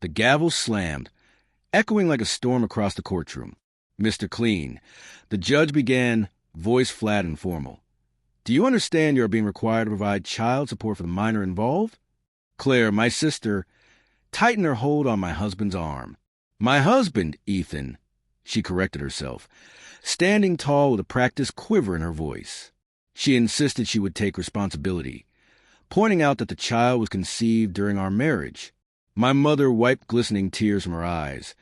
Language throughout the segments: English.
The gavel slammed, echoing like a storm across the courtroom. Mr. Clean, the judge began, voice flat and formal. Do you understand you are being required to provide child support for the minor involved? Claire, my sister, tightened her hold on my husband's arm. My husband, Ethan, she corrected herself, standing tall with a practiced quiver in her voice. She insisted she would take responsibility, pointing out that the child was conceived during our marriage. My mother wiped glistening tears from her eyes,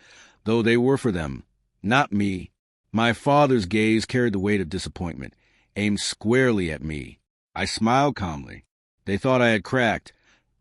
though they were for them, not me. My father's gaze carried the weight of disappointment, aimed squarely at me. I smiled calmly. They thought I had cracked,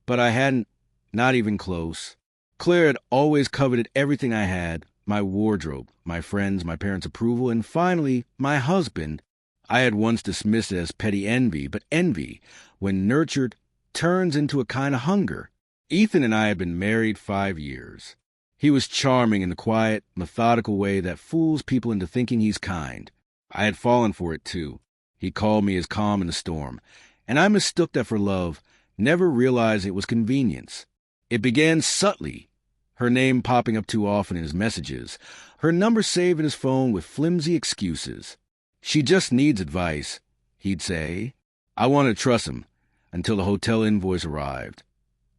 but I hadn't, not even close. Claire had always coveted everything I had, my wardrobe, my friends, my parents' approval, and finally, my husband. I had once dismissed it as petty envy, but envy, when nurtured, turns into a kind of hunger. Ethan and I had been married 5 years. He was charming in the quiet, methodical way that fools people into thinking he's kind. I had fallen for it, too. He called me his calm in the storm, and I mistook that for love, never realized it was convenience. It began subtly, her name popping up too often in his messages, her number saved in his phone with flimsy excuses. She just needs advice, he'd say. I wanted to trust him, until the hotel invoice arrived.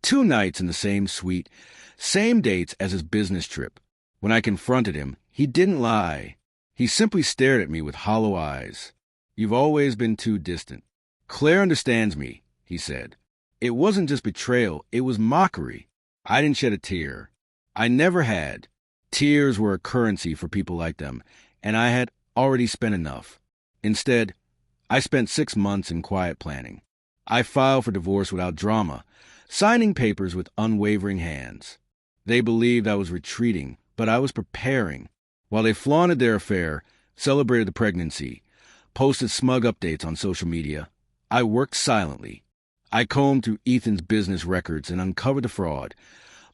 2 nights in the same suite, same dates as his business trip. When I confronted him, he didn't lie. He simply stared at me with hollow eyes. You've always been too distant. Claire understands me, he said. It wasn't just betrayal, it was mockery. I didn't shed a tear. I never had. Tears were a currency for people like them, and I had already spent enough. Instead, I spent 6 months in quiet planning. I filed for divorce without drama, signing papers with unwavering hands. They believed I was retreating, but I was preparing. While they flaunted their affair, celebrated the pregnancy, posted smug updates on social media, I worked silently. I combed through Ethan's business records and uncovered the fraud.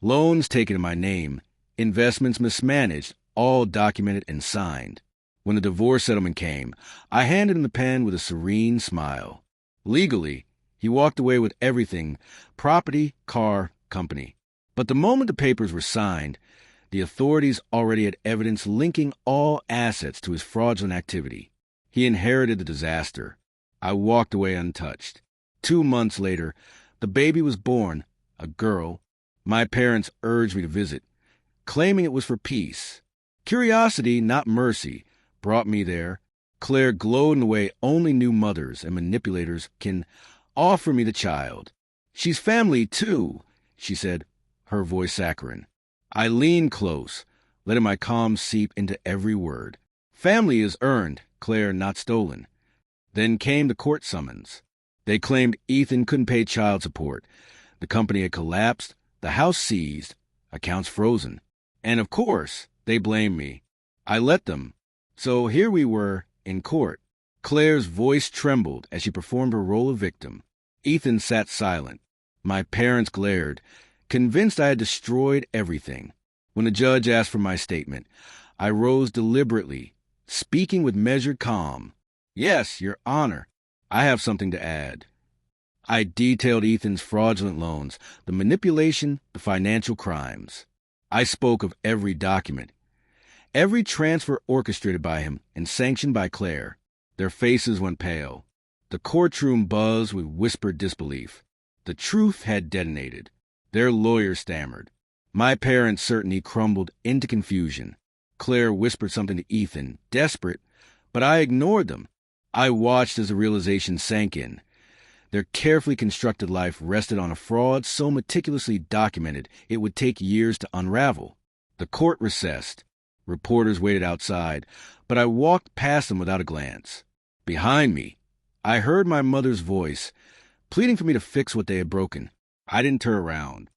Loans taken in my name, investments mismanaged, all documented and signed. When the divorce settlement came, I handed him the pen with a serene smile. Legally, he walked away with everything, property, car, company. But the moment the papers were signed, the authorities already had evidence linking all assets to his fraudulent activity. He inherited the disaster. I walked away untouched. 2 months later, the baby was born, a girl. My parents urged me to visit, claiming it was for peace. Curiosity, not mercy, brought me there. Claire glowed in a way only new mothers and manipulators can offer me the child. She's family, too, she said, her voice saccharine. I leaned close, letting my calm seep into every word. Family is earned, Claire, not stolen. Then came the court summons. They claimed Ethan couldn't pay child support. The company had collapsed, the house seized, accounts frozen. And of course, they blamed me. I let them. So here we were, in court. Claire's voice trembled as she performed her role of victim. Ethan sat silent. My parents glared, convinced I had destroyed everything. When the judge asked for my statement, I rose deliberately, speaking with measured calm. Yes, Your Honor, I have something to add. I detailed Ethan's fraudulent loans, the manipulation, the financial crimes. I spoke of every document, every transfer orchestrated by him and sanctioned by Claire. Their faces went pale. The courtroom buzzed with whispered disbelief. The truth had detonated. Their lawyer stammered. My parents' certainty crumbled into confusion. Claire whispered something to Ethan, desperate, but I ignored them. I watched as the realization sank in. Their carefully constructed life rested on a fraud so meticulously documented it would take years to unravel. The court recessed. Reporters waited outside, but I walked past them without a glance. Behind me, I heard my mother's voice, pleading for me to fix what they had broken. I didn't turn around.